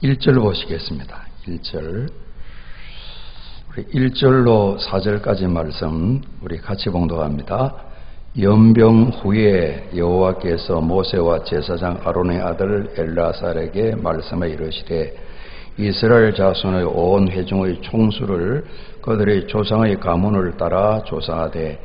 1절 보시겠습니다. 1절. 우리 1절로 4절까지 말씀 우리 같이 봉독합니다. 연병 후에 여호와께서 모세와 제사장 아론의 아들 엘르아살에게 말씀해 이르시되 이스라엘 자손의 온 회중의 총수를 그들의 조상의 가문을 따라 조사하되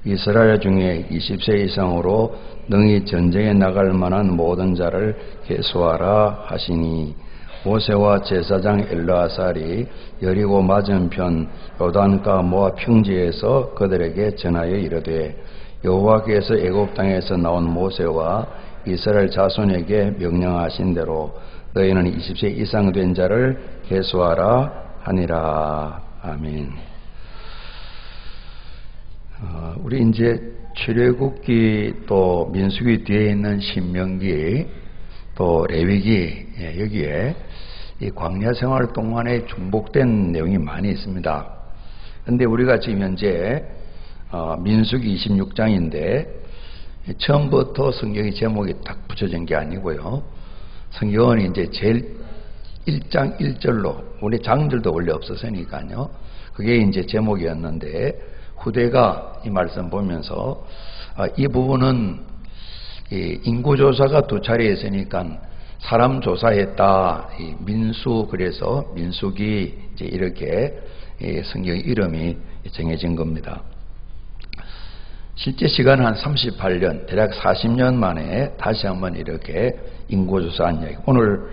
이스라엘 중에 20세 이상으로 능히 전쟁에 나갈 만한 모든 자를 계수하라 하시니 모세와 제사장 엘르아살이 여리고 맞은편 요단가 모압 평지에서 그들에게 전하여 이르되 여호와께서 애굽 땅에서 나온 모세와 이스라엘 자손에게 명령하신 대로 너희는 20세 이상 된 자를 계수하라 하니라. 아멘. 우리 이제 출애굽기 또 민수기 뒤에 있는 신명기 또 레위기 여기에 이 광야 생활 동안에 중복된 내용이 많이 있습니다. 그런데 우리가 지금 현재 민수기 26장인데 처음부터 성경의 제목이 딱 붙여진 게 아니고요. 성경은 이제 제일 1장 1절로 우리 장절도 원래 없었으니까요. 그게 이제 제목이었는데 후대가 이 말씀 보면서 이 부분은 인구조사가 두 차례 했으니까 사람 조사했다. 민수 그래서 민수기 이제 이렇게 성경 이름이 정해진 겁니다. 실제 시간은 한 38년, 대략 40년 만에 다시 한번 이렇게 인구조사한 이야기. 오늘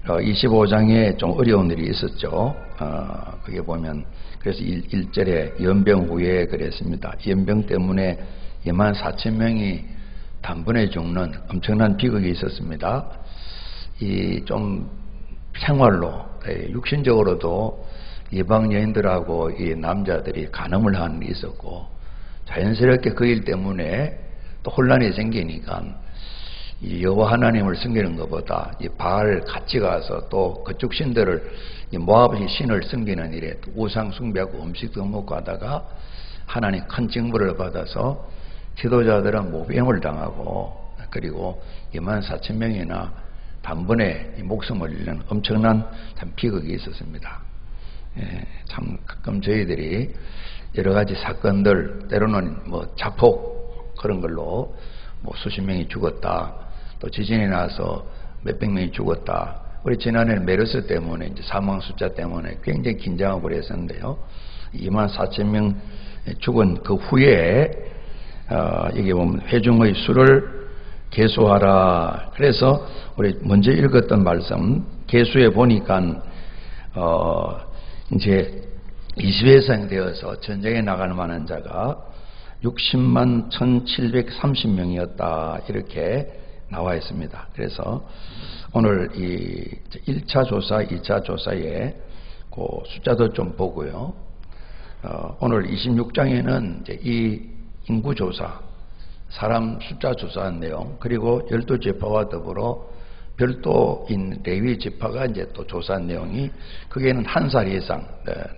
25장에 좀 어려운 일이 있었죠. 그게 보면 그래서 1절에 연병 후에 그랬습니다. 연병 때문에 24,000명이 단번에 죽는 엄청난 비극이 있었습니다. 이 좀 생활로 육신적으로도 이방 여인들하고 이 남자들이 간음을 하는 일이 있었고 자연스럽게 그 일 때문에 또 혼란이 생기니까 이 여호와 하나님을 섬기는 것보다 이 바알 같이 가서 또 그쪽 신들을 이 모압의 신을 섬기는 일에 우상 숭배하고 음식도 먹고 하다가 하나님 큰 징벌을 받아서 지도자들은 모병을 당하고 그리고 24,000명이나 단번에 목숨을 잃는 엄청난 참 비극이 있었습니다. 참 가끔 저희들이 여러 가지 사건들 때로는 뭐 자폭 그런 걸로 뭐 수십 명이 죽었다 또 지진이 나서 몇백 명이 죽었다. 우리 지난해 메르스 때문에 이제 사망 숫자 때문에 굉장히 긴장하고 그랬었는데요. 24,000명 죽은 그 후에 여기 보면 회중의 수를 계수하라. 그래서 우리 먼저 읽었던 말씀 계수해 보니까 이제 20회 이상 되어서 전쟁에 나갈 만한 자가 60만 1,730명이었다. 이렇게 나와 있습니다. 그래서 오늘 이 1차 조사, 2차 조사에 그 숫자도 좀 보고요. 오늘 26장에는 이제 이 인구조사, 사람 숫자 조사한 내용, 그리고 12지파와 더불어 별도인 레위 지파가 이제 또 조사한 내용이 거기에는 한 살 이상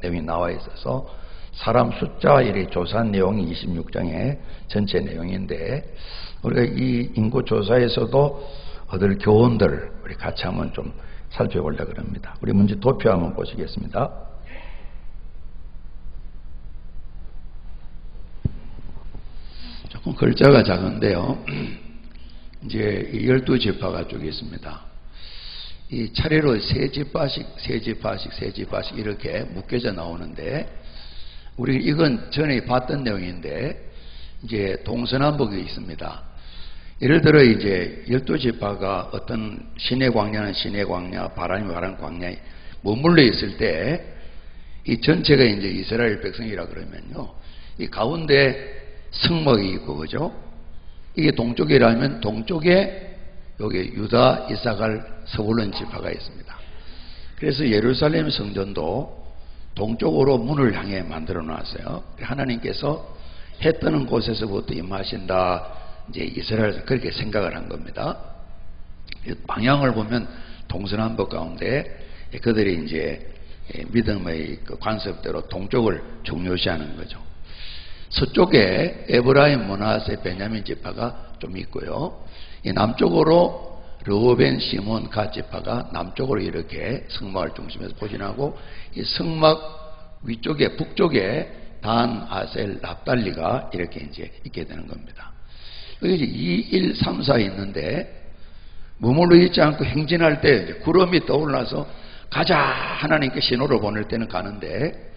내용이 나와 있어서 사람 숫자 이렇게 조사한 내용이 26장의 전체 내용인데 우리가 이 인구 조사에서도 얻을 교훈들 우리 같이 한번 좀 살펴보려고 합니다. 우리 먼저 도표 한번 보시겠습니다. 조금 글자가 작은데요. 이제 12지파가 쭉 있습니다. 이 차례로 세 지파씩 이렇게 묶여져 나오는데 우리 이건 전에 봤던 내용인데 이제 동서남북이 있습니다. 예를 들어 이제 12지파가 어떤 시내 광야는 시내 광야, 바람이 바람 광야에 머물러 있을 때 이 전체가 이제 이스라엘 백성이라 그러면요. 이 가운데 성막이 있고 그죠? 이게 동쪽이라면 동쪽에 여기 유다, 이사갈, 스불론 지파가 있습니다. 그래서 예루살렘 성전도 동쪽으로 문을 향해 만들어 놨어요. 하나님께서 해 뜨는 곳에서부터 임하신다. 이제 이스라엘에서 그렇게 생각을 한 겁니다. 방향을 보면 동서남북 가운데 그들이 이제 믿음의 그 관습대로 동쪽을 중요시하는 거죠. 서쪽에 에브라임, 므낫세, 베냐민 지파가 좀 있고요. 이 남쪽으로 르우벤, 시몬, 갓 지파가 남쪽으로 이렇게 성막을 중심에서 포진하고 이 성막 위쪽에 북쪽에 단, 아셀, 납달리가 이렇게 이제 있게 되는 겁니다. 여기 이제 2, 1, 3, 4 있는데 머물러 있지 않고 행진할 때 이제 구름이 떠올라서 가자 하나님께 신호를 보낼 때는 가는데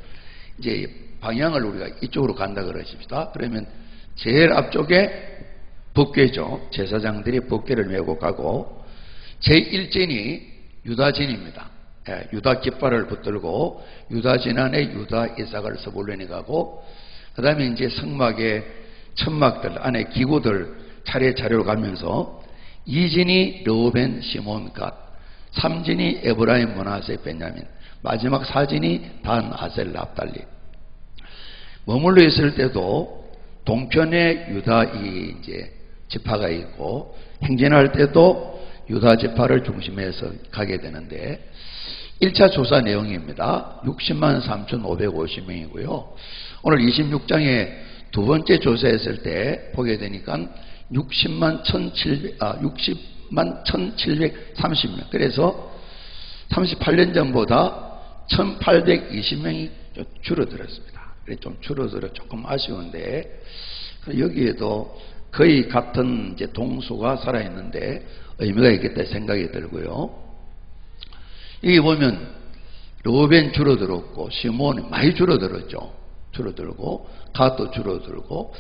이제 방향을 우리가 이쪽으로 간다 그러십시다. 그러면 제일 앞쪽에 법궤죠. 제사장들이 법궤를 메고 가고 제1진이 유다진입니다. 유다 깃발을 붙들고 유다진 안에 유다, 이삭을 스불론이 가고 그 다음에 이제 성막의 천막들 안에 기구들 차례차례로 가면서 2진이 르우벤, 시몬, 갓, 3진이 에브라임, 므낫세, 베냐민, 마지막 4진이 단, 아셀, 납달리. 머물러 있을 때도 동편에 유다 이제 지파가 있고 행진할 때도 유다 지파를 중심해서 가게 되는데 1차 조사 내용입니다. 60만 3,550명이고요. 오늘 26장에 두 번째 조사했을 때 보게 되니까 60만 1,730명. 그래서 38년 전보다 1,820명이 줄어들었습니다. 좀 줄어들어 조금 아쉬운데 여기에도 거의 같은 이제 동수가 살아있는데 의미가 있겠다 생각이 들고요. 여기 보면 르우벤 줄어들었고 시몬이 많이 줄어들었죠. 줄어들고 갓도 줄어들고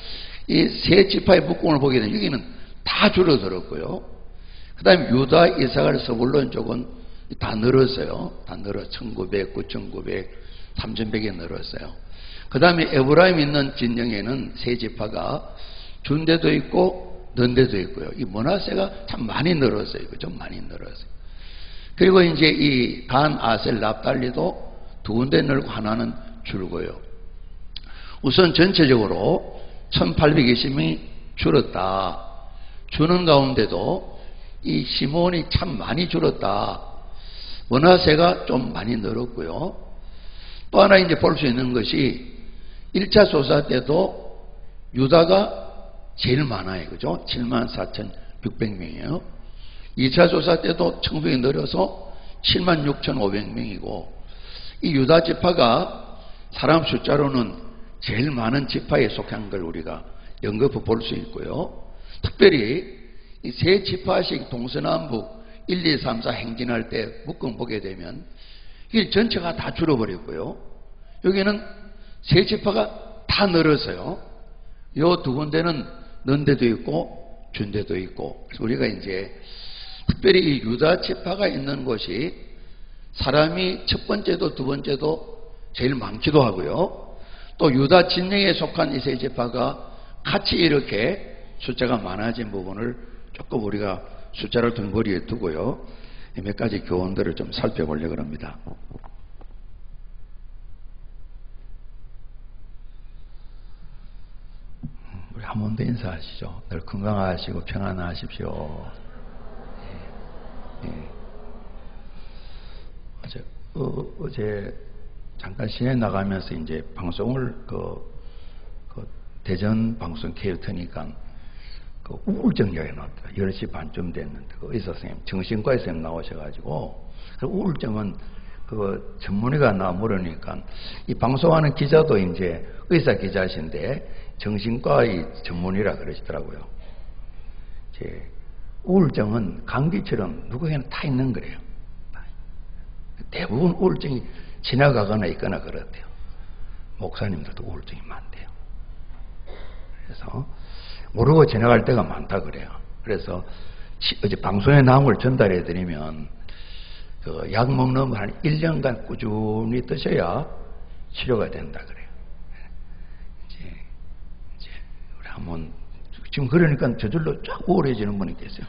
이 세 지파의 북궁을 보게 되면 여기는 다 줄어들었고요. 그 다음에 유다, 이삭을 스불론 쪽은 다 늘었어요. 다 늘어 1900, 9900, 3100에 늘었어요. 그 다음에 에브라임 있는 진영에는 세 지파가 준 데도 있고 는 데도 있고요. 이 므낫세가 참 많이 늘었어요. 좀 많이 늘었어요. 그리고 이제 이 단, 아셀, 납달리도 두 군데 늘고 하나는 줄고요. 우선 전체적으로 1820명이 줄었다. 주는 가운데도 이 시몬이 참 많이 줄었다. 므낫세가 좀 많이 늘었고요. 또 하나 이제 볼 수 있는 것이 1차 조사 때도 유다가 제일 많아요. 그죠? 74,600명이에요. 2차 조사 때도 청소년이 늘어서 76,500명이고 이 유다 지파가 사람 숫자로는 제일 많은 지파에 속한 걸 우리가 연거푸 볼 수 있고요. 특별히 이 세 지파씩 동서남북 1, 2, 3, 4 행진할 때 묶음 보게 되면 이게 전체가 다 줄어버렸고요. 여기는 세 지파가 다 늘었어요. 요 두 군데는 는 데도 있고 준 데도 있고. 그래서 우리가 이제 특별히 이 유다 지파가 있는 곳이 사람이 첫 번째도 두 번째도 제일 많기도 하고요. 또 유다 진영에 속한 이 세 지파가 같이 이렇게 숫자가 많아진 부분을 조금 우리가 숫자를 덩어리에 두고요. 몇 가지 교훈들을 좀 살펴보려고 합니다. 우리 한 번 더 인사하시죠. 늘 건강하시고 평안하십시오. 어제 잠깐 시내 나가면서 이제 방송을 대전 방송 케어 트니까 우울증 이야기 나왔다. 10시 반쯤 됐는데 의사 선생님, 정신과 선생님 나오셔가지고 우울증은 전문의가 나 물으니까 이 방송하는 기자도 이제 의사 기자신데 정신과의 전문의라 그러시더라고요. 우울증은 감기처럼 누구에게나 다 있는 거래요. 대부분 우울증이 지나가거나 있거나 그렇대요. 목사님들도 우울증이 많대요. 그래서 모르고 지나갈 때가 많다 그래요. 그래서 어제 방송에 나온 걸 전달해 드리면 약 먹는 거 한 1년간 꾸준히 드셔야 치료가 된다 그래요. 이제 우리 한번 지금 그러니까 저절로 쫙 우울해지는 분이 계세요.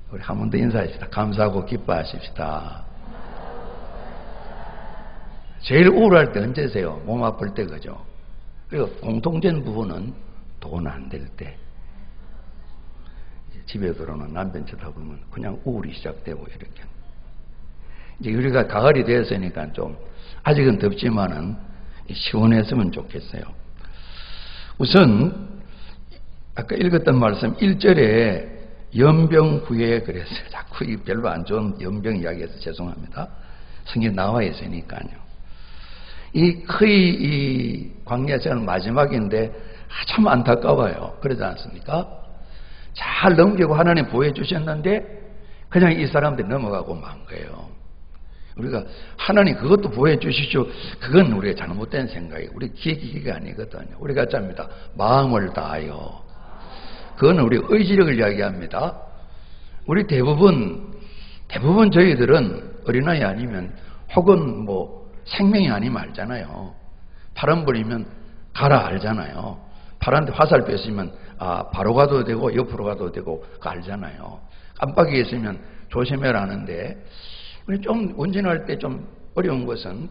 우리 한 번 더 인사합시다. 감사하고 기뻐하십시다. 제일 우울할 때 언제세요? 몸 아플 때 그죠? 그리고 공통된 부분은 돈 안 될 때. 집에 들어오는 남편 쳐다보면 그냥 우울이 시작되고 이렇게. 이제 우리가 가을이 되었으니까 좀 아직은 덥지만은 시원했으면 좋겠어요. 우선 아까 읽었던 말씀 1절에 연병 후에 그랬어요. 자꾸 이 별로 안 좋은 연병 이야기해서 죄송합니다. 성경 나와 있으니까요. 거의 이 광야제는 마지막인데 참 안타까워요. 그러지 않습니까? 잘 넘기고 하나님 보여주셨는데 그냥 이 사람들이 넘어가고 만 거예요. 우리가 하나님 그것도 보여주시죠. 그건 우리의 잘못된 생각이에요. 우리 기획이 아니거든요. 우리가 짭니다. 마음을 다하여. 그건 우리 의지력을 이야기합니다. 우리 대부분 저희들은 어린아이 아니면 혹은 뭐 생명이 아니면 알잖아요. 바람 불이면 가라 알잖아요. 바람에 화살표 있으면 바로 가도 되고 옆으로 가도 되고 그거 알잖아요. 깜빡이 있으면 조심해라 하는데 우리 좀 운전할 때 좀 어려운 것은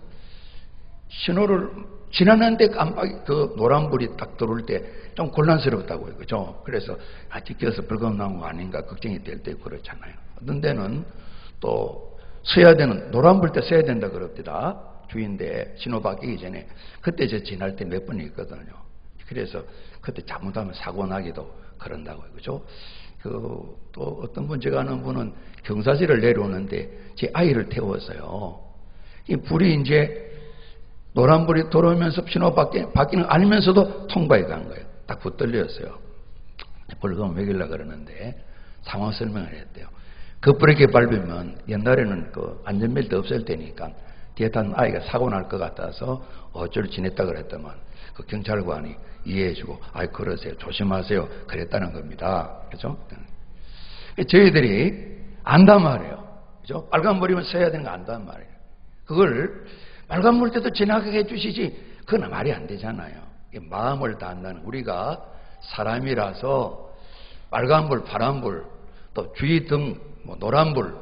신호를 지나는데 깜빡이 그 노란불이 딱 들어올 때 좀 곤란스럽다고요. 그죠? 그래서 뒤껴서 벌금 나온 거 아닌가 걱정이 될 때 그렇잖아요. 어떤 데는 또 서야 되는 노란불 때 서야 된다 그럽니다. 주인데 신호 바뀌기 전에 그때 저 지날 때 몇 번 있거든요. 그래서 그때 잘못하면 사고 나기도 그런다고요. 그죠? 또 어떤 분 제가 아는 분은 경사지를 내려오는데 제 아이를 태웠어요. 이 불이 이제 노란불이 들어오면서 신호 바뀌는 거 알면서도 통과해 간 거예요. 딱 붙들렸어요. 벌금 매길라 그러는데 상황 설명을 했대요. 급브레이크 밟으면 옛날에는 그 안전벨트 없을 때니까 뒤에 탄 아이가 사고 날 것 같아서 어쩔 지냈다 그랬더만 그 경찰관이 이해해주고 그러세요. 조심하세요. 그랬다는 겁니다. 그죠? 저희들이 안단 말이에요. 그죠? 빨간불이면 서야 되는 거 안단 말이에요. 그걸 빨간불 때도 지나가게 해주시지 그건 말이 안 되잖아요. 마음을 다한다는 우리가 사람이라서 빨간불, 파란불, 또 주의등, 노란불,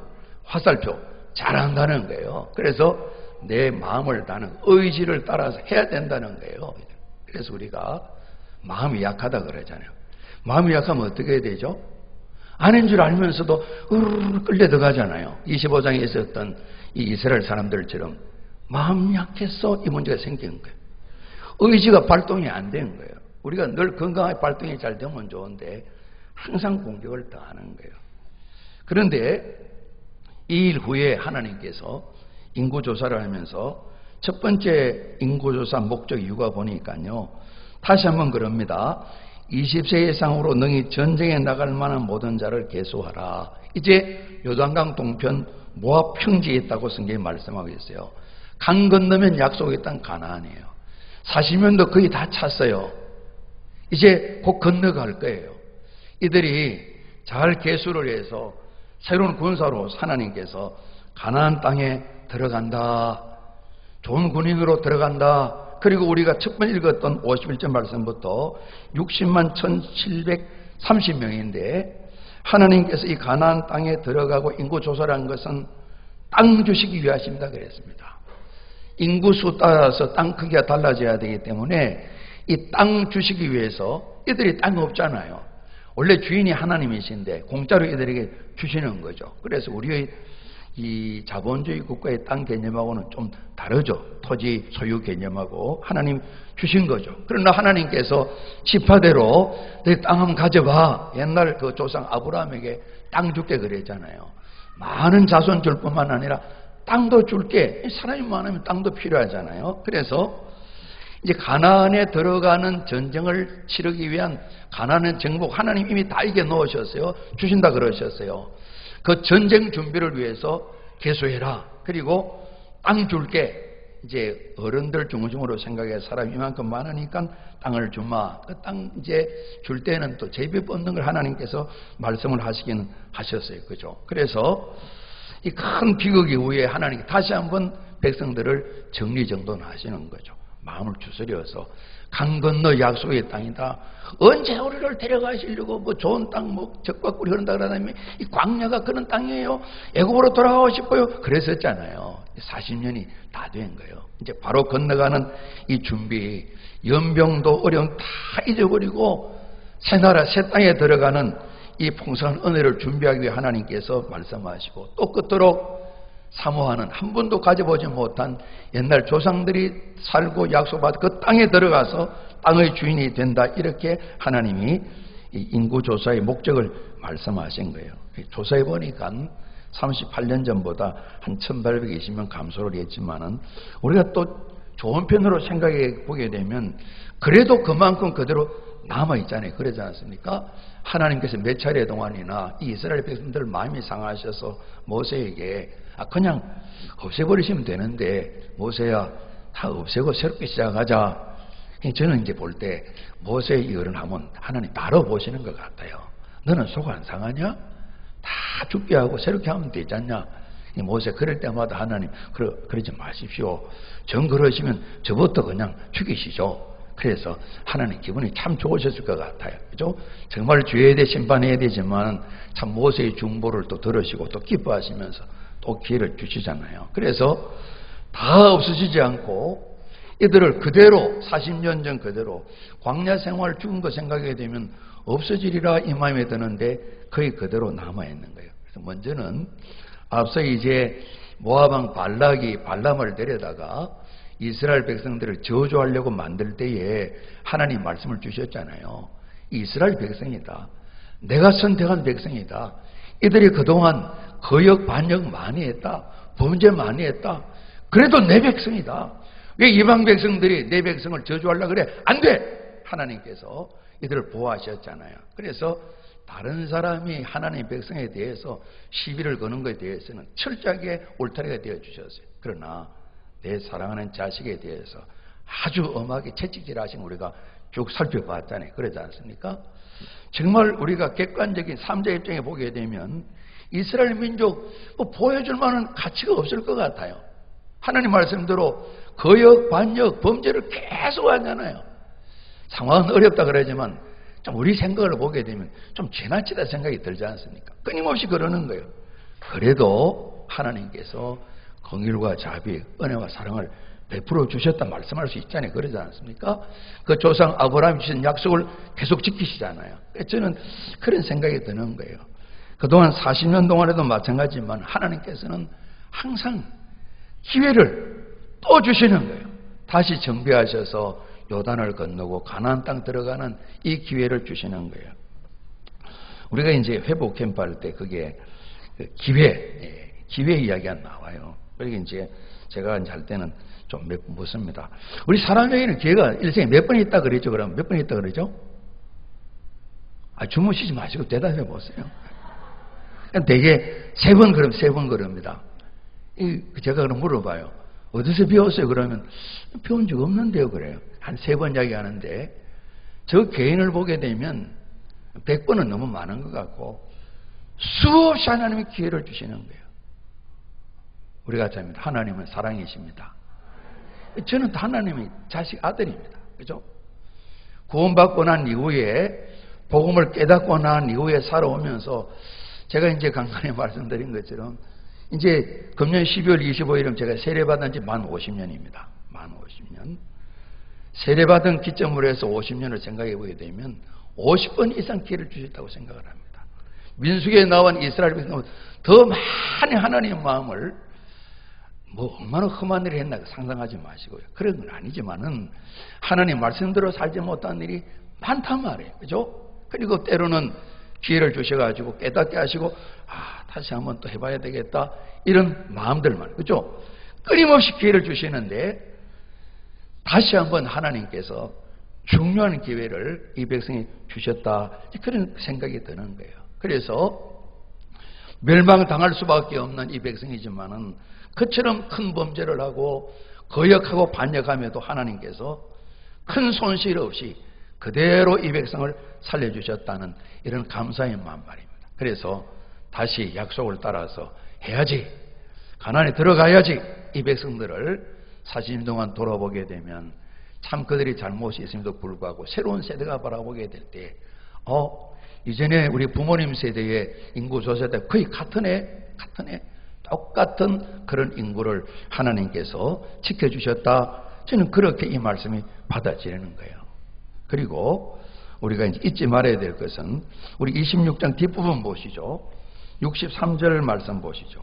화살표 잘 한다는 거예요. 그래서 내 마음을 다하는 의지를 따라서 해야 된다는 거예요. 그래서 우리가 마음이 약하다 그러잖아요. 마음이 약하면 어떻게 해야 되죠? 아닌 줄 알면서도 으르르 끌려 들어가잖아요. 25장에 있었던 이 이스라엘 사람들처럼 마음 약해서 이 문제가 생긴 거예요. 의지가 발동이 안 된 거예요. 우리가 늘 건강하게 발동이 잘 되면 좋은데 항상 공격을 당하는 거예요. 그런데 이 일 후에 하나님께서 인구조사를 하면서 첫 번째 인구조사 목적 이유가 보니까요. 다시 한번 그럽니다. 20세 이상으로 능히 전쟁에 나갈 만한 모든 자를 계수하라. 이제 요단강 동편 모압 평지에 있다고 성경이 말씀하고 있어요. 강 건너면 약속의 땅 가나안이에요. 40년도 거의 다 찼어요. 이제 곧 건너갈 거예요. 이들이 잘 계수를 해서 새로운 군사로 하나님께서 가나안 땅에 들어간다. 좋은 군인으로 들어간다. 그리고 우리가 첫 번 읽었던 51절 말씀부터 60만 1730명인데 하나님께서 이 가나안 땅에 들어가고 인구 조사를 한 것은 땅 주시기 위하십니다 그랬습니다. 인구수 따라서 땅 크기가 달라져야 되기 때문에 이 땅 주시기 위해서 이들이 땅이 없잖아요. 원래 주인이 하나님이신데 공짜로 이들에게 주시는 거죠. 그래서 우리의 이 자본주의 국가의 땅 개념하고는 좀 다르죠. 토지 소유 개념하고 하나님 주신 거죠. 그러나 하나님께서 지파대로 내 땅 한번 가져봐. 옛날 그 조상 아브라함에게 땅 줄게 그랬잖아요. 많은 자손 줄 뿐만 아니라 땅도 줄게. 사람이 많으면 땅도 필요하잖아요. 그래서 이제 가나안에 들어가는 전쟁을 치르기 위한 가나안의 정복 하나님 이미 다 이겨 놓으셨어요. 주신다 그러셨어요. 그 전쟁 준비를 위해서 계수해라. 그리고 땅 줄게. 이제 어른들 중심으로 생각해 사람이 이만큼 많으니까 땅을 주마. 그 땅 이제 줄 때는 또 제비 뻗는 걸 하나님께서 말씀을 하시기는 하셨어요. 그죠? 그래서 이 큰 비극 이후에 하나님이 다시 한번 백성들을 정리정돈하시는 거죠. 마음을 추스려서 강 건너 약속의 땅이다. 언제 우리를 데려가시려고 뭐 좋은 땅 뭐 적박구리 흐른다 그러다면 이 광야가 그런 땅이에요. 애굽으로 돌아가고 싶어요. 그랬었잖아요. 40년이 다 된 거예요. 이제 바로 건너가는 이 준비, 연병도 어려움 다 잊어버리고 새 나라 새 땅에 들어가는 이 풍성한 은혜를 준비하기 위해 하나님께서 말씀하시고 또 끝도록 사모하는 한 번도 가져보지 못한 옛날 조상들이 살고 약속받은 그 땅에 들어가서 땅의 주인이 된다. 이렇게 하나님이 이 인구조사의 목적을 말씀하신 거예요. 조사해 보니까 38년 전보다 한 1820명 감소를 했지만은 우리가 또 좋은 편으로 생각해 보게 되면 그래도 그만큼 그대로 남아있잖아요. 그러지 않습니까? 하나님께서 몇 차례 동안이나 이 이스라엘 백성들 마음이 상하셔서 모세에게 그냥 없애버리시면 되는데 모세야 다 없애고 새롭게 시작하자. 저는 이제 볼 때 모세의 이 어른하면 하나님 바로 보시는 것 같아요. 너는 속 안 상하냐? 다 죽게 하고 새롭게 하면 되지 않냐? 모세 그럴 때마다 하나님 그러지 마십시오. 정 그러시면 저부터 그냥 죽이시죠. 그래서 하나님 기분이 참 좋으셨을 것 같아요. 그죠? 정말 죄에 대해 심판해야 되지만 참 모세의 중보를 또 들으시고 또 기뻐하시면서 또 기회를 주시잖아요. 그래서 다 없어지지 않고 이들을 그대로 40년 전 그대로 광야 생활 죽은 거 생각하게 되면 없어지리라 이 마음에 드는데 거의 그대로 남아있는 거예요. 그래서 먼저는 앞서 이제 모압왕 발락이 발람을 데려다가 이스라엘 백성들을 저주하려고 만들 때에 하나님 말씀을 주셨잖아요. 이스라엘 백성이다. 내가 선택한 백성이다. 이들이 그동안 거역 반역 많이 했다. 범죄 많이 했다. 그래도 내 백성이다. 왜 이방 백성들이 내 백성을 저주하려고 그래? 안 돼! 하나님께서 이들을 보호하셨잖아요. 그래서 다른 사람이 하나님의 백성에 대해서 시비를 거는 것에 대해서는 철저하게 울타리가 되어주셨어요. 그러나 내 사랑하는 자식에 대해서 아주 엄하게 채찍질하신 우리가 쭉 살펴봤잖아요. 그러지 않습니까? 정말 우리가 객관적인 3자 입장에 보게 되면 이스라엘 민족 보여줄 만한 가치가 없을 것 같아요. 하나님 말씀대로 거역, 반역, 범죄를 계속 하잖아요. 상황은 어렵다 그러지만 좀 우리 생각을 보게 되면 좀 지나치다 생각이 들지 않습니까? 끊임없이 그러는 거예요. 그래도 하나님께서 긍휼과 자비, 은혜와 사랑을 베풀어 주셨다 말씀할 수 있잖아요. 그러지 않습니까? 그 조상 아브라함이 주신 약속을 계속 지키시잖아요. 저는 그런 생각이 드는 거예요. 그동안 40년 동안에도 마찬가지지만 하나님께서는 항상 기회를 또 주시는 거예요. 다시 정비하셔서 요단을 건너고 가나안 땅 들어가는 이 기회를 주시는 거예요. 우리가 이제 회복 캠프할 때 그게 기회 이야기가 나와요. 그러니까 이제 제가 이제 할 때는 좀 묻습니다. 우리 사람에게는 기회가 일생에 몇 번 있다 그랬죠? 그럼 몇 번 있다 그러죠? 주무시지 마시고 대답해 보세요. 되게 세 번 그럽니다. 제가 그럼 물어봐요. 어디서 배웠어요? 그러면 배운 적 없는데요. 그래요. 한 3번 이야기하는데 저 개인을 보게 되면 100번은 너무 많은 것 같고 수없이 하나님이 기회를 주시는 거예요. 우리가 잡니다. 하나님은 사랑이십니다. 저는 하나님의 자식 아들입니다. 그죠? 구원받고 난 이후에 복음을 깨닫고 난 이후에 살아오면서 제가 이제 간간히 말씀드린 것처럼 이제 금년 12월 25일은 제가 세례받은 지 만 50년입니다. 만 50년. 세례받은 기점으로 해서 50년을 생각해 보게 되면 50번 이상 기회를 주셨다고 생각을 합니다. 민수기에 나온 이스라엘 백성은 더 많이 하나님의 마음을 얼마나 험한 일을 했나 상상하지 마시고요. 그런 건 아니지만은 하나님 말씀대로 살지 못한 일이 많단 말이에요. 그죠? 그리고 때로는 기회를 주셔가지고 깨닫게 하시고 다시 한번 또 해봐야 되겠다 이런 마음들만 그죠? 끊임없이 기회를 주시는데 다시 한번 하나님께서 중요한 기회를 이 백성이 주셨다 그런 생각이 드는 거예요. 그래서 멸망당할 수밖에 없는 이 백성이지만은 그처럼 큰 범죄를 하고 거역하고 반역함에도 하나님께서 큰 손실 없이 그대로 이 백성을 살려주셨다는 이런 감사의 마음 말입니다. 그래서 다시 약속을 따라서 해야지, 가나안에 들어가야지 이 백성들을 40년 동안 돌아보게 되면 참 그들이 잘못이 있음에도 불구하고 새로운 세대가 바라보게 될 때 이전에 우리 부모님 세대의 인구 조사 때 거의 같은 애 똑같은 그런 인구를 하나님께서 지켜주셨다. 저는 그렇게 이 말씀이 받아지는 거예요. 그리고 우리가 이제 잊지 말아야 될 것은 우리 26장 뒷부분 보시죠. 63절 말씀 보시죠.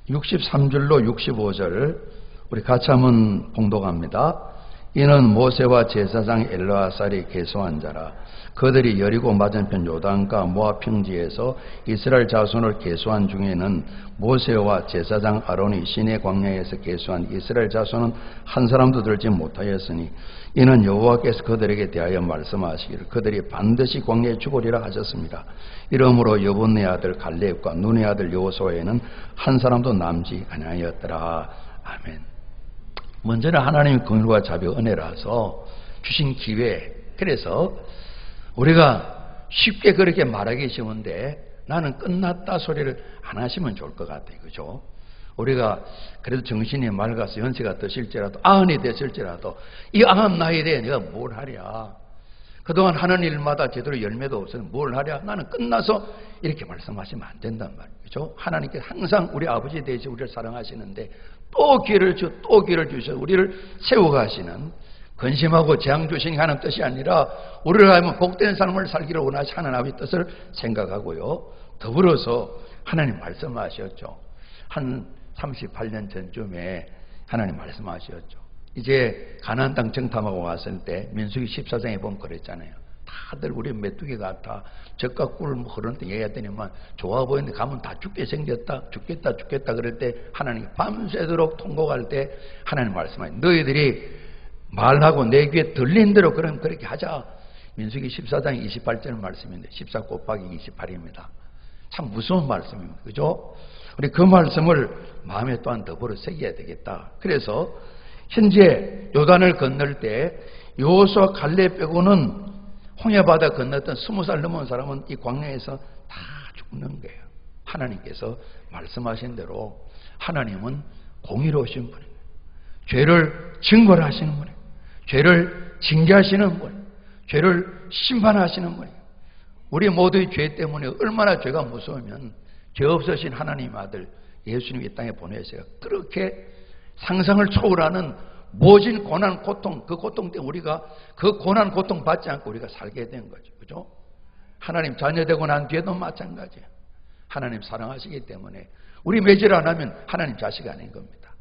63절로 65절 우리 같이 한번 봉독합니다. 이는 모세와 제사장 엘르아살이 계수한 자라. 그들이 여리고 맞은편 요단과 모압 평지에서 이스라엘 자손을 계수한 중에는 모세와 제사장 아론이 시내 광야에서 계수한 이스라엘 자손은 한 사람도 들지 못하였으니 이는 여호와께서 그들에게 대하여 말씀하시기를 그들이 반드시 광야에 죽으리라 하셨습니다. 이러므로 여분네 아들 갈렙과 눈의 아들 여호수아에는 한 사람도 남지 아니하였더라. 아멘. 먼저는 하나님의 긍휼과 자비와 은혜라서 주신 기회. 그래서 우리가 쉽게 그렇게 말하기 쉬운데 나는 끝났다 소리를 안 하시면 좋을 것 같아요. 그죠? 우리가 그래도 정신이 맑아서 연세가 드실지라도 아흔이 됐을지라도 이 아흔 나이에 내가 뭘 하랴. 그동안 하는 일마다 제대로 열매도 없어서 뭘 하랴. 나는 끝나서 이렇게 말씀하시면 안 된단 말이에요. 그죠? 하나님께서 항상 우리 아버지 되시 우리를 사랑하시는데 또 기회를 주셔 우리를 세워가시는 근심하고 재앙 주시니 하는 뜻이 아니라 우리를 하면 복된 삶을 살기를 원하시 하는 아버지 뜻을 생각하고요. 더불어서 하나님 말씀하셨죠. 한 38년 전쯤에 하나님 말씀하셨죠. 이제 가나안 땅 정탐하고 왔을 때 민수기 14장에 보면 그랬잖아요. 다들 우리 메뚜기 같아. 젖과 꿀을 흐르는데 얘기했더니만 좋아 보이는데 가면 다 죽게 생겼다. 죽겠다 그럴 때 하나님이 밤새도록 통곡할 때 하나님 말씀하셨죠. 너희들이 말하고 내 귀에 들린 대로 그럼 그렇게 하자. 민수기 14장 28절 말씀인데 14 곱하기 28입니다. 참 무서운 말씀입니다. 그죠? 우리 그 말씀을 마음에 또한 더불어 새겨야 되겠다. 그래서 현재 요단을 건널 때 여호수아 갈렙 빼고는 홍해바다 건넜던 20살 넘은 사람은 이 광야에서 다 죽는 거예요. 하나님께서 말씀하신 대로 하나님은 공의로우신 분이에요. 죄를 징벌하시는 분이에요. 죄를 징계하시는 분이에요. 죄를 심판하시는 분이에요. 우리 모두의 죄 때문에 얼마나 죄가 무서우면 죄 없으신 하나님 아들 예수님 이 땅에 보내세요. 그렇게 상상을 초월하는 모진 고난 고통, 그 고통 때문에 우리가 그 고난 고통 받지 않고 우리가 살게 된 거죠. 그죠? 하나님 자녀되고 난 뒤에도 마찬가지예요. 하나님 사랑하시기 때문에 우리 매질 안 하면 하나님 자식 아닌 겁니다.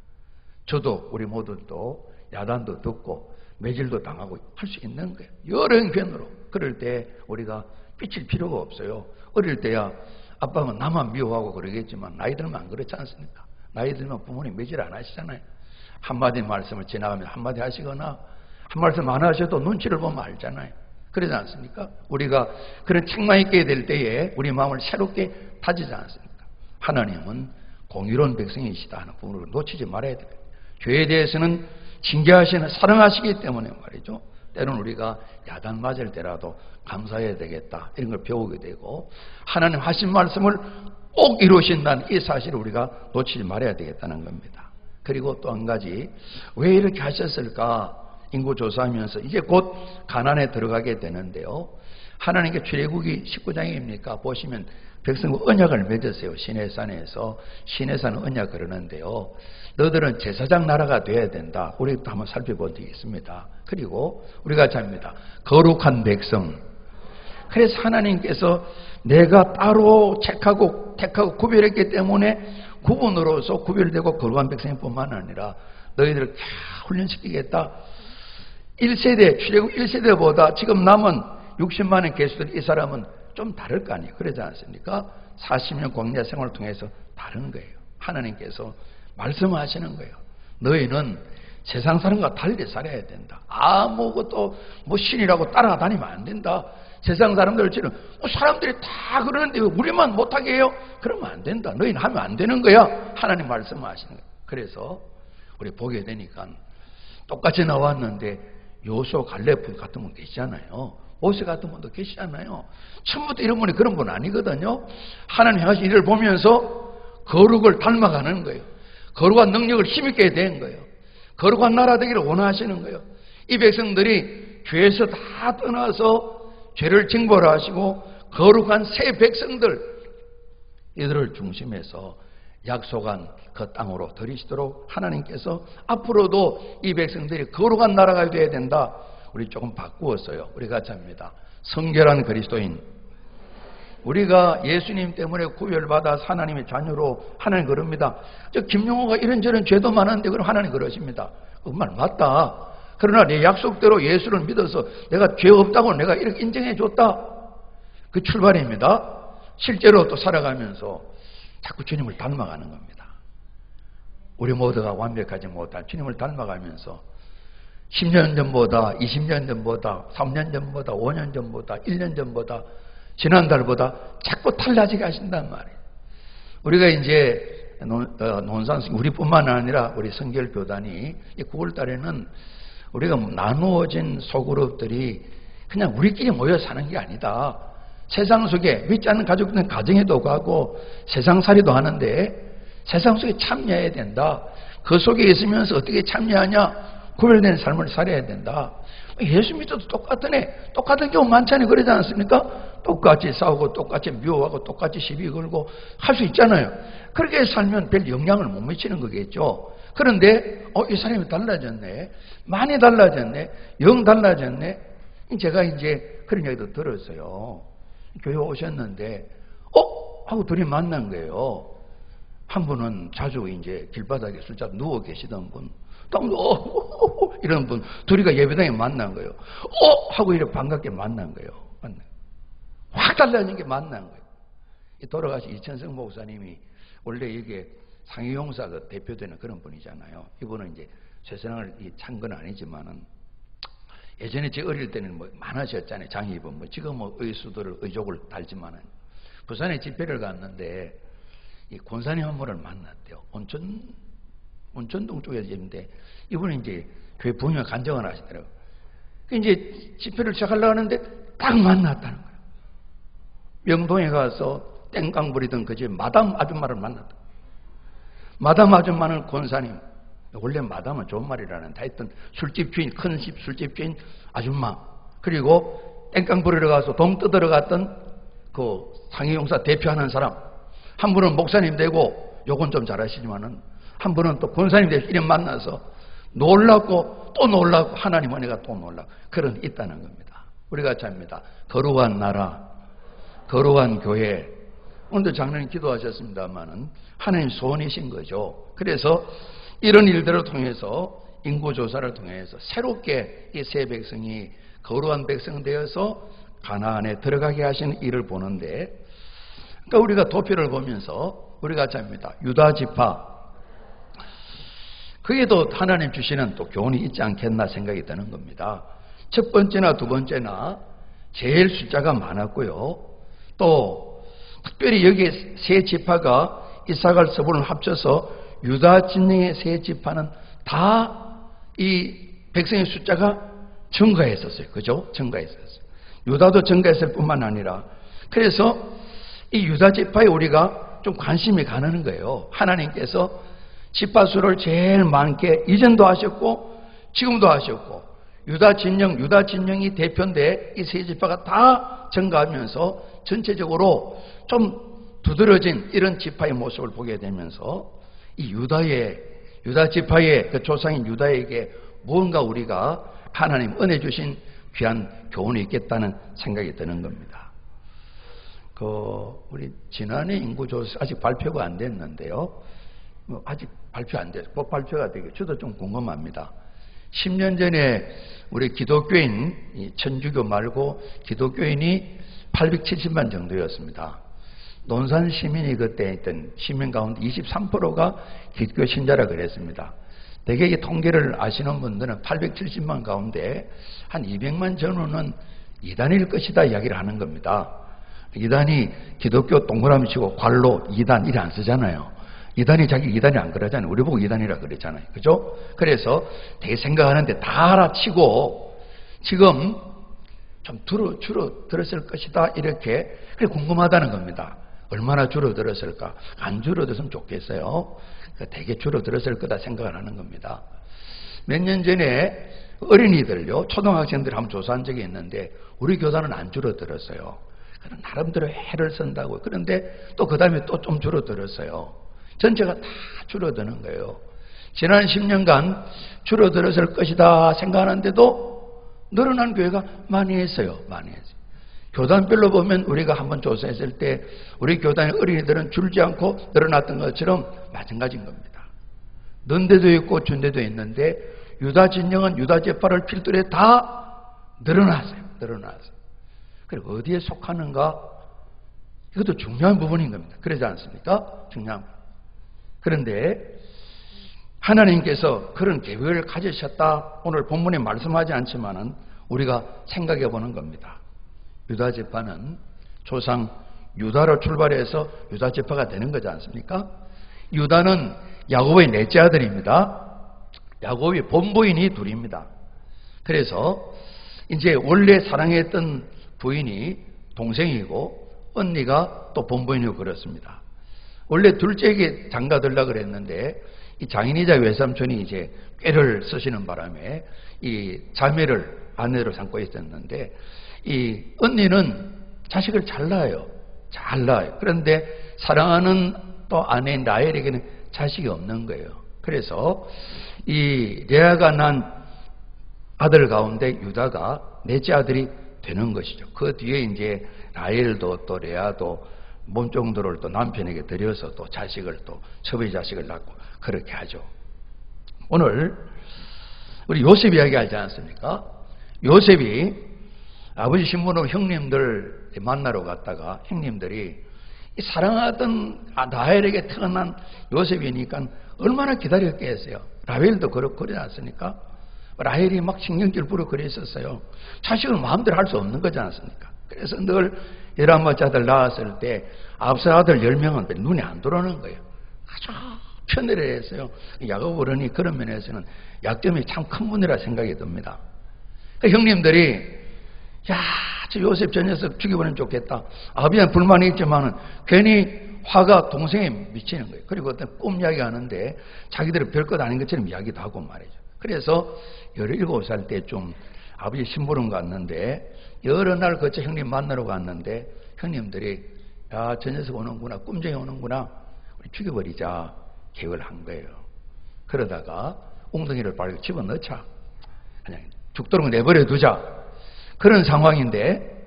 저도 우리 모두도 야단도 듣고 매질도 당하고 할 수 있는 거예요. 여러 형편으로. 그럴 때 우리가 삐칠 필요가 없어요. 어릴 때야 아빠는 나만 미워하고 그러겠지만 나이 들면 안 그렇지 않습니까? 나이 들면 부모님 매질 안 하시잖아요. 한마디 말씀을 지나가면 한마디 하시거나 한 말씀 안 하셔도 눈치를 보면 알잖아요. 그러지 않습니까? 우리가 그런 책망 있게 될 때에 우리 마음을 새롭게 다지지 않습니까? 하나님은 공의로운 백성이시다 하는 부분을 놓치지 말아야 됩니다. 죄에 대해서는 징계하시는 사랑하시기 때문에 말이죠. 때로는 우리가 야단 맞을 때라도 감사해야 되겠다 이런 걸 배우게 되고 하나님 하신 말씀을 꼭 이루신다는 이 사실을 우리가 놓치지 말아야 되겠다는 겁니다. 그리고 또 한 가지 왜 이렇게 하셨을까 인구조사하면서 이제 곧 가나안에 들어가게 되는데요. 하나님께 출애굽기 19장입니까? 보시면 백성과 언약을 맺으세요. 시내산에서 시내산 언약 그러는데요. 너들은 제사장 나라가 돼야 된다. 우리도 한번 살펴본 적이 있습니다. 그리고 우리가 잡니다. 거룩한 백성. 그래서 하나님께서 내가 따로 택하고 구별했기 때문에 구분으로서 구별되고 거룩한 백성뿐만 아니라 너희들을 훈련시키겠다. 1세대 출애굽 1세대보다 지금 남은 60만의 개수들 이 사람은 좀 다를 거 아니에요. 그러지 않습니까? 40년 광야 생활을 통해서 다른 거예요. 하나님께서 말씀하시는 거예요. 너희는 세상 사람과 달리 살아야 된다. 아무것도 신이라고 따라다니면 안 된다. 세상 사람들처럼 사람들이 다 그러는데 왜 우리만 못하게 해요? 그러면 안 된다. 너희는 하면 안 되는 거야. 하나님 말씀하시는 거예요. 그래서 우리 보게 되니까 똑같이 나왔는데 여호수아 갈렙 같은 분 계시잖아요. 모세 같은 분도 계시잖아요. 처음부터 이런 분이 그런 분 아니거든요. 하나님 하신 일을 보면서 거룩을 닮아가는 거예요. 거룩한 능력을 힘있게 된 거예요. 거룩한 나라 되기를 원하시는 거예요. 이 백성들이 죄에서 다 떠나서 죄를 징벌하시고 거룩한 새 백성들 이들을 중심해서 약속한 그 땅으로 들이시도록 하나님께서 앞으로도 이 백성들이 거룩한 나라가 되어야 된다. 우리 조금 바꾸었어요. 우리 같이 합니다. 성결한 그리스도인. 우리가 예수님 때문에 구별받아 하나님의 자녀로 하나님 그럽니다. 저 김용호가 이런저런 죄도 많은데 그럼 하나님 그러십니다. 그 말 맞다. 그러나 내 약속대로 예수를 믿어서 내가 죄 없다고 내가 이렇게 인정해 줬다. 그 출발입니다. 실제로 또 살아가면서 자꾸 주님을 닮아가는 겁니다. 우리 모두가 완벽하지 못한 주님을 닮아가면서 10년 전보다 20년 전보다 3년 전보다 5년 전보다 1년 전보다 지난달보다 자꾸 달라지게 하신단 말이에요. 우리가 이제 논산 우리뿐만 아니라 우리 성결교단이 9월 달에는 우리가 나누어진 소그룹들이 그냥 우리끼리 모여 사는 게 아니다. 세상 속에 믿지 않는 가족들은 가정에도 가고 세상살이도 하는데 세상 속에 참여해야 된다. 그 속에 있으면서 어떻게 참여하냐? 구별된 삶을 살아야 된다. 예수 믿어도 똑같은 경우 많잖아요. 그러지 않습니까? 똑같이 싸우고 똑같이 미워하고 똑같이 시비 걸고 할 수 있잖아요. 그렇게 살면 별 영향을 못 미치는 거겠죠. 그런데 이 사람이 달라졌네. 많이 달라졌네. 영 달라졌네. 제가 이제 그런 얘기도 들었어요. 교회 오셨는데 하고 둘이 만난 거예요. 한 분은 자주 이제 길바닥에 술자고 누워 계시던 분, 또 이런 분, 둘이가 예배당에 만난 거예요. 하고 이렇게 반갑게 만난 거예요. 확 달라진 게 만난 거예요. 돌아가신 이천성 목사님이 원래 이게 상위용사 대표되는 그런 분이잖아요. 이분은 이제 세상을 찬 건 아니지만은 예전에 제 어릴 때는 뭐 많으셨잖아요. 장희분 지금 의수들을 의족을 달지만은 부산에 집회를 갔는데 이 권사님 한 분을 만났대요. 온천동 쪽에서 있는데 이분은 이제 교회 분야 간증을 하시더라고요. 이제 집회를 시작하려고 하는데 딱 만났다는 거예요. 명동에 가서 땡깡 부리던 그 집 마담 아줌마를 만났다. 마담 아줌마는 권사님, 원래 마담은 좋은 말이라는데 하여튼 술집 주인, 큰 술집 주인 아줌마, 그리고 땡깡 부리러 가서 동 뜯으러 갔던 그 상위용사 대표하는 사람, 한 분은 목사님 되고 요건 좀 잘하시지만은 한 분은 또 권사님 되고 이래 만나서 놀랍고 또 놀랍고 하나님 은혜가 또 놀랍고 그런 있다는 겁니다. 우리가 참입니다. 거룩한 나라, 거룩한 교회. 오늘도 장로님 기도하셨습니다만은 하나님 소원이신 거죠. 그래서 이런 일들을 통해서 인구조사를 통해서 새롭게 이 새 백성이 거룩한 백성 되어서 가나안에 들어가게 하시는 일을 보는데, 그러니까 우리가 도표를 보면서 우리가 잡니다. 유다 지파, 그게도 하나님 주시는 또 교훈이 있지 않겠나 생각이 드는 겁니다. 첫 번째나 두 번째나 제일 숫자가 많았고요. 또 특별히 여기에 세 지파가 이사갈 서본을 합쳐서 유다 진영의 세 지파는 다 이 백성의 숫자가 증가했었어요. 그죠? 증가했었어요. 유다도 증가했을 뿐만 아니라, 그래서 이 유다 지파에 우리가 좀 관심이 가는 거예요. 하나님께서 지파 수를 제일 많게 이전도 하셨고 지금도 하셨고, 유다 진영이 대표인데 이 세 지파가 다 증가하면서 전체적으로 좀 두드러진 이런 지파의 모습을 보게 되면서 이 유다 지파의 그 조상인 유다에게 무언가 우리가 하나님 은혜 주신 귀한 교훈이 있겠다는 생각이 드는 겁니다. 우리 지난해 인구조사 아직 발표가 안 됐는데요. 아직 발표 안 됐어요. 꼭 발표가 되게 저도 좀 궁금합니다. 10년 전에 우리 기독교인, 천주교 말고 기독교인이 870만 정도였습니다. 논산 시민이 그때 있던 시민 가운데 23%가 기독교 신자라 그랬습니다. 대개 이 통계를 아시는 분들은 870만 가운데 한 200만 전후는 이단일 것이다 이야기를 하는 겁니다. 이단이 기독교 동그라미 치고 괄로 이단 이래 안 쓰잖아요. 이단이 자기 이단이 안 그러잖아요. 우리 보고 이단이라 그랬잖아요. 그죠? 그래서 되게 생각하는데 다 알아치고 지금 좀 줄어들었을 것이다 이렇게 그게 궁금하다는 겁니다. 얼마나 줄어들었을까? 안 줄어들었으면 좋겠어요. 되게 줄어들었을 거다 생각을 하는 겁니다. 몇 년 전에 어린이들요, 초등학생들 한번 조사한 적이 있는데 우리 교단은 안 줄어들었어요. 나름대로 해를 쓴다고. 그런데 또 그 다음에 또 좀 줄어들었어요. 전체가 다 줄어드는 거예요. 지난 10년간 줄어들었을 것이다 생각하는데도 늘어난 교회가 많이 했어요. 많이 했어요. 교단별로 보면 우리가 한번 조사했을 때 우리 교단의 어린이들은 줄지 않고 늘어났던 것처럼 마찬가지인 겁니다. 는 데도 있고 준 데도 있는데 유다 진영은 유다 지파를 필두로 해 다 늘어났어요. 그리고 어디에 속하는가? 이것도 중요한 부분인 겁니다. 그러지 않습니까? 중요한. 그런데 하나님께서 그런 계획을 가지셨다. 오늘 본문에 말씀하지 않지만은 우리가 생각해 보는 겁니다. 유다 지파는 조상 유다로 출발해서 유다 지파가 되는 거지 않습니까? 유다는 야곱의 넷째 아들입니다. 야곱이 본부인이 둘입니다. 그래서 이제 원래 사랑했던 부인이 동생이고 언니가 또 본부인이고 그렇습니다. 원래 둘째에게 장가들라 그랬는데 이 장인이자 외삼촌이 이제 꾀를 쓰시는 바람에 이 자매를 아내로 삼고 있었는데 이 언니는 자식을 잘 낳아요. 그런데 사랑하는 또 아내인 라헬에게는 자식이 없는 거예요. 그래서 이 레아가 난 아들 가운데 유다가 넷째 아들이 되는 것이죠. 그 뒤에 이제 라헬도 또 레아도 몸종들을 또 남편에게 드려서 또 자식을 또 첩의 자식을 낳고 그렇게 하죠. 오늘 우리 요셉 이야기 알지 않습니까? 요셉이 아버지 신부로 형님들 만나러 갔다가 형님들이 사랑하던 라헬에게 태어난 요셉이니까 얼마나 기다렸겠어요. 라헬도 그러지 않습니까? 라헬이 막 신경질 부려 그랬었어요. 자식을 마음대로 할 수 없는 거지 않습니까? 그래서 늘 11번째 아들 낳았을 때 앞서 아들 10명은 눈에 안 들어오는 거예요. 아주 편애를 했어요. 야곱 어른이 그런 면에서는 약점이 참 큰 분이라 생각이 듭니다. 형님들이 저 요셉 저 녀석 죽여버리면 좋겠다. 아버지는 불만이 있지만은 괜히 화가 동생에 미치는 거예요. 그리고 어떤 꿈 이야기 하는데 자기들은 별것 아닌 것처럼 이야기도 하고 말이죠. 그래서 17살 때쯤 아버지 심부름 갔는데 여러 날 거쳐 형님 만나러 갔는데 형님들이 저 녀석 오는구나, 꿈쟁이 오는구나, 우리 죽여버리자 계획을 한 거예요. 그러다가 웅덩이를 빨리 집어넣자, 그냥 죽도록 내버려 두자, 그런 상황인데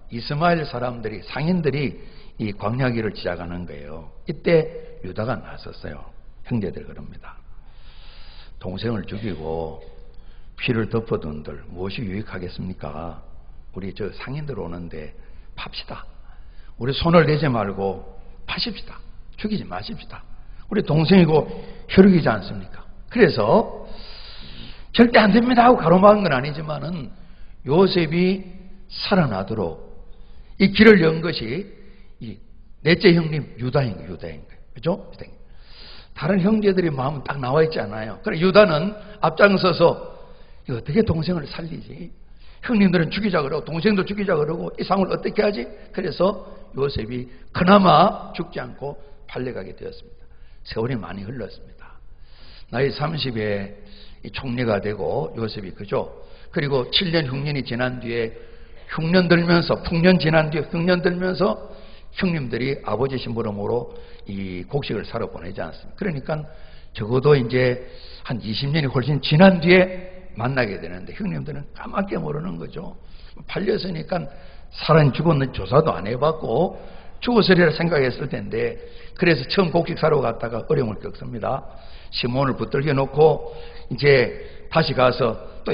이스마엘 사람들이 상인들이 이 광야길을 지나가는 거예요. 이때 유다가 나섰어요. 형제들 그럽니다. 동생을 죽이고 피를 덮어둔들 무엇이 유익하겠습니까? 우리 저 상인들 오는데 팝시다. 우리 손을 내지 말고 파십시다. 죽이지 마십시다. 우리 동생이고 혈육이지 않습니까? 그래서 절대 안 됩니다 하고 가로막은 건 아니지만은 요셉이 살아나도록 이 길을 연 것이 이 넷째 형님 유다인 거예요. 그죠? 다른 형제들의 마음은 딱 나와 있지 않아요. 그래 유다는 앞장서서 이거 어떻게 동생을 살리지? 형님들은 죽이자 그러고 동생도 죽이자 그러고 이 상을 어떻게 하지? 그래서 요셉이 그나마 죽지 않고 팔려가게 되었습니다. 세월이 많이 흘렀습니다. 나이 30에 총리가 되고 요셉이 그죠? 그리고 7년 흉년이 지난 뒤에 흉년 들면서 풍년 지난 뒤에 흉년 들면서 형님들이 아버지 심부름으로 이 곡식을 사러 보내지 않습니까? 그러니까 적어도 이제 한 20년이 훨씬 지난 뒤에 만나게 되는데 형님들은 까맣게 모르는 거죠. 팔렸으니까 살았는지 죽었는지 조사도 안 해봤고 죽었으리라 생각했을 텐데 그래서 처음 곡식 사러 갔다가 어려움을 겪습니다. 시몬을 붙들겨 놓고 이제 다시 가서 또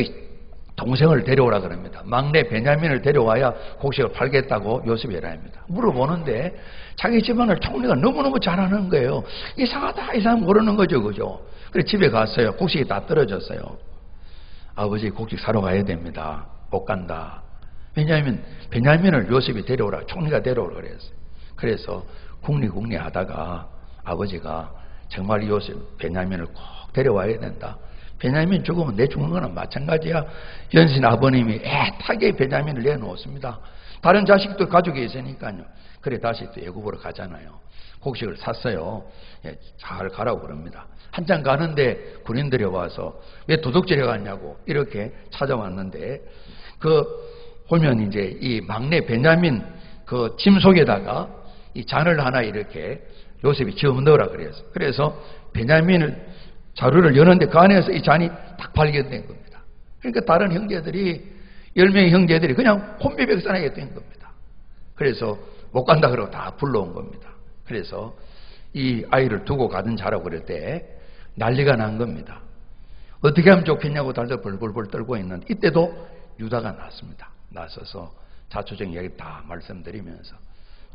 동생을 데려오라 그럽니다. 막내 베냐민을 데려와야 곡식을 팔겠다고 요셉이 해라입니다. 물어보는데 자기 집안을 총리가 너무너무 잘하는 거예요. 이상하다 이상 모르는 거죠. 그죠? 그래 집에 갔어요. 곡식이 다 떨어졌어요. 아버지 곡식 사러 가야 됩니다. 못 간다. 왜냐하면 베냐민을 요셉이 데려오라, 총리가 데려오라 그랬어요. 그래서 국리 하다가 아버지가 정말 요셉 베냐민을 꼭 데려와야 된다. 베냐민 죽으면 내 죽는 거나 마찬가지야. 연신 아버님이 애타게 베냐민을 내놓습니다. 다른 자식도 가족이 있으니까요. 그래 다시 또 애굽으로 가잖아요. 곡식을 샀어요. 잘 가라고 그럽니다. 한참 가는데 군인들이 와서 왜 도둑질해 갔냐고 이렇게 찾아왔는데 보면 이제 이 막내 베냐민 그 짐 속에다가 이 잔을 하나 이렇게 요셉이 지어 넣으라 그래서 그래서 베냐민을 자루를 여는데 그 안에서 이 잔이 딱 발견된 겁니다. 그러니까 다른 형제들이 10명의 형제들이 그냥 혼비백산하게 된 겁니다. 그래서 못 간다 그러고 다 불러온 겁니다. 그래서 이 아이를 두고 가든 자라고 그럴 때 난리가 난 겁니다. 어떻게 하면 좋겠냐고 달들 벌벌벌 떨고 있는 이때도 유다가 나섭니다. 나서서 자초적 이야기 다 말씀드리면서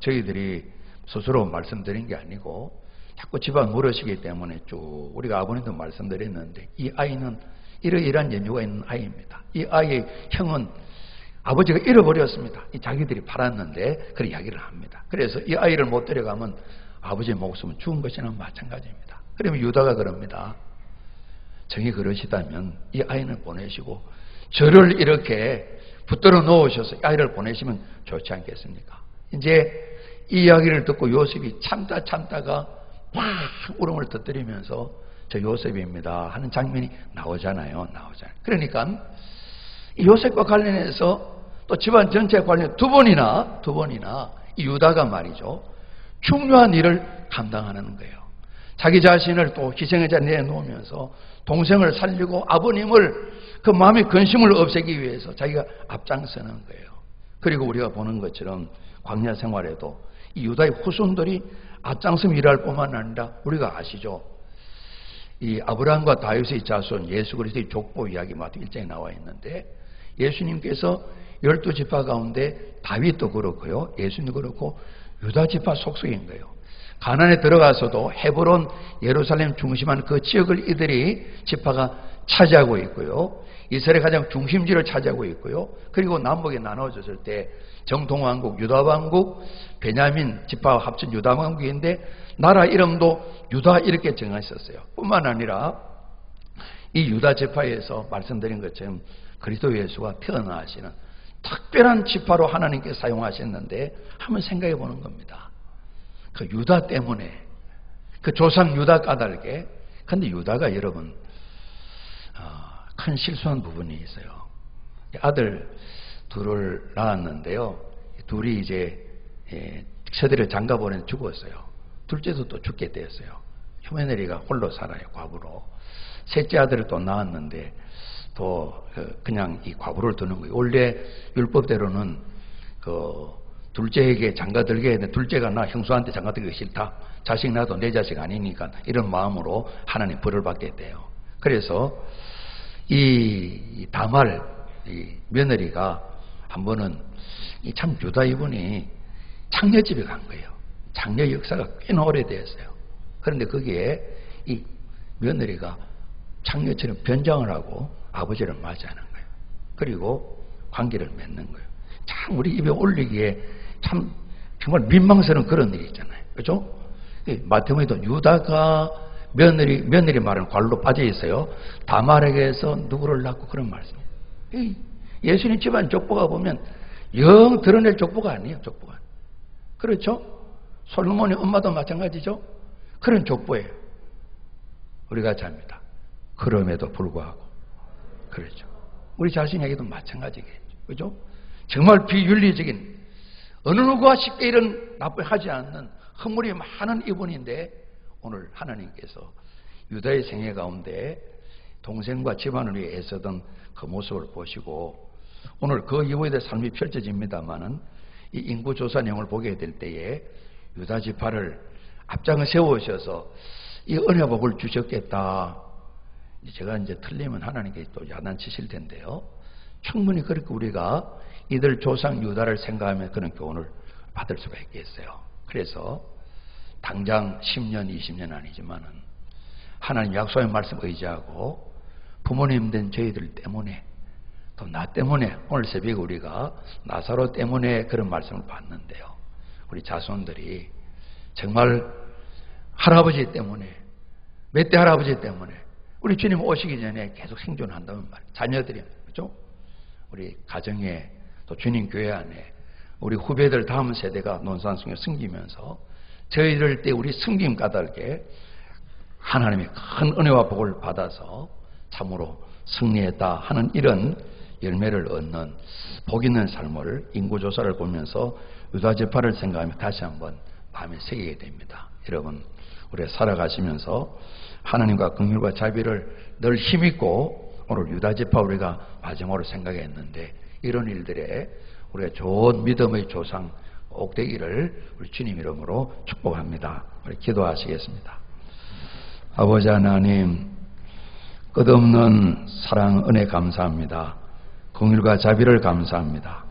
저희들이 스스로 말씀드린 게 아니고 자꾸 집안 물으시기 때문에 쭉 우리가 아버님도 말씀드렸는데 이 아이는 이러이러한 연유가 있는 아이입니다. 이 아이의 형은 아버지가 잃어버렸습니다. 자기들이 팔았는데 그런 이야기를 합니다. 그래서 이 아이를 못 데려가면 아버지의 목숨은 죽은 것이나 마찬가지입니다. 그러면 유다가 그럽니다. 정이 그러시다면 이 아이는 보내시고 저를 이렇게 붙들어 놓으셔서 아이를 보내시면 좋지 않겠습니까? 이제 이 이야기를 듣고 요셉이 참다가 막 울음을 터뜨리면서 저 요셉입니다 하는 장면이 나오잖아요. 그러니까 이 요셉과 관련해서 또 집안 전체에 관련 두 번이나 이 유다가 말이죠. 중요한 일을 감당하는 거예요. 자기 자신을 또 희생의 자리에 내놓으면서 동생을 살리고 아버님을 그 마음의 근심을 없애기 위해서 자기가 앞장서는 거예요. 그리고 우리가 보는 것처럼 광야 생활에도 이 유다의 후손들이 앞장서서 일할 뿐만 아니라 우리가 아시죠? 이 아브라함과 다윗의 자손 예수 그리스도의 족보 이야기 마태복음 1장에 나와 있는데 예수님께서 12지파 가운데 다윗도 그렇고요. 예수님도 그렇고 유다 지파 속속인 거예요. 가나안에 들어가서도 헤브론, 예루살렘 중심한 그 지역을 이들이 지파가 차지하고 있고요. 이스라엘의 가장 중심지를 차지하고 있고요. 그리고 남북에 나눠졌을 때 정통왕국, 유다왕국, 베냐민 지파와 합친 유다왕국인데 나라 이름도 유다 이렇게 정했었어요. 뿐만 아니라 이 유다 지파에서 말씀드린 것처럼 그리스도 예수가 태어나시는 특별한 지파로 하나님께 사용하셨는데 한번 생각해 보는 겁니다. 그 유다 때문에 그 조상 유다 까닭에 근데 유다가 여러분 큰 실수한 부분이 있어요. 아들 둘을 낳았는데요. 둘이 이제 서들을 장가보내 죽었어요. 둘째도 또 죽게 되었어요. 휴메네리가 홀로 살아요. 과부로. 셋째 아들을 또 낳았는데 또 그냥 이 과부를 두는 거예요. 원래 율법대로는 그 둘째에게 장가들게 했는데 둘째가 나 형수한테 장가들기 싫다. 자식 낳아도 내 자식 아니니까 이런 마음으로 하나님 벌을 받게 돼요. 그래서 이 다말 이 며느리가 한 번은 참 유다 이분이 장녀집에 간 거예요. 장녀 역사가 꽤나 오래되었어요. 그런데 거기에 이 며느리가 장녀처럼 변장을 하고 아버지를 맞이하는 거예요. 그리고 관계를 맺는 거예요. 참 우리 입에 올리기에 참 정말 민망스러운 그런 일이 있잖아요. 그렇죠? 마태복음에도 유다가 며느리 말은 관로 빠져 있어요. 다말에게서 누구를 낳고 그런 말씀이에요. 예수님 집안 족보가 보면 영 드러낼 족보가 아니에요. 족보가. 그렇죠? 솔로몬의 엄마도 마찬가지죠. 그런 족보예요. 우리가 잡니다. 그럼에도 불구하고 그렇죠. 우리 자신에게도 마찬가지겠죠. 그렇죠? 정말 비윤리적인 어느 누구와 쉽게 이런 나쁘게 하지 않는 허물이 많은 이분인데 오늘 하나님께서 유다의 생애 가운데 동생과 집안을 위해 애쓰던 그 모습을 보시고 오늘 그 이후에 대해 삶이 펼쳐집니다마는 이 인구조사 내용을 보게 될 때에 유다 지파를 앞장을 세우셔서 이 은혜복을 주셨겠다. 제가 이제 틀리면 하나님께 또 야단치실 텐데요. 충분히 그렇게 우리가 이들 조상 유다를 생각하면 그런 교훈을 받을 수가 있겠어요. 그래서 당장 10년, 20년 아니지만은 하나님 약속의 말씀 의지하고 부모님 된 저희들 때문에 또 나 때문에 오늘 새벽에 우리가 나사로 때문에 그런 말씀을 받는데요. 우리 자손들이 정말 할아버지 때문에 몇 대 할아버지 때문에 우리 주님 오시기 전에 계속 생존한다면 말이에요. 자녀들이 그렇죠? 우리 가정에 또 주님 교회 안에 우리 후배들 다음 세대가 논산성에 섬기면서 저희들 때 우리 섬김 까닭에 하나님의 큰 은혜와 복을 받아서 참으로 승리했다 하는 이런 열매를 얻는 복 있는 삶을 인구조사를 보면서 유다지파를 생각하며 다시 한번 마음에 새기게 됩니다. 여러분 우리가 살아가시면서 하나님과 긍휼과 자비를 늘 힘있고 오늘 유다지파 우리가 마지막으로 생각했는데 이런 일들에 우리가 좋은 믿음의 조상 꼭 되기를 우리 주님 이름으로 축복합니다. 우리 기도하시겠습니다. 아버지 하나님 끝없는 사랑, 은혜 감사합니다. 긍휼과 자비를 감사합니다.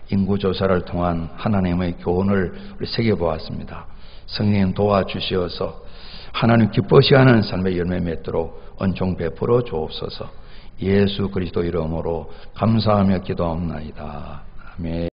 인구조사를 통한 하나님의 교훈을 우리 새겨보았습니다. 성령 도와주시어서 하나님 기뻐시하는 삶의 열매 맺도록 은총 베풀어 주옵소서. 예수 그리스도 이름으로 감사하며 기도합나이다. 아멘.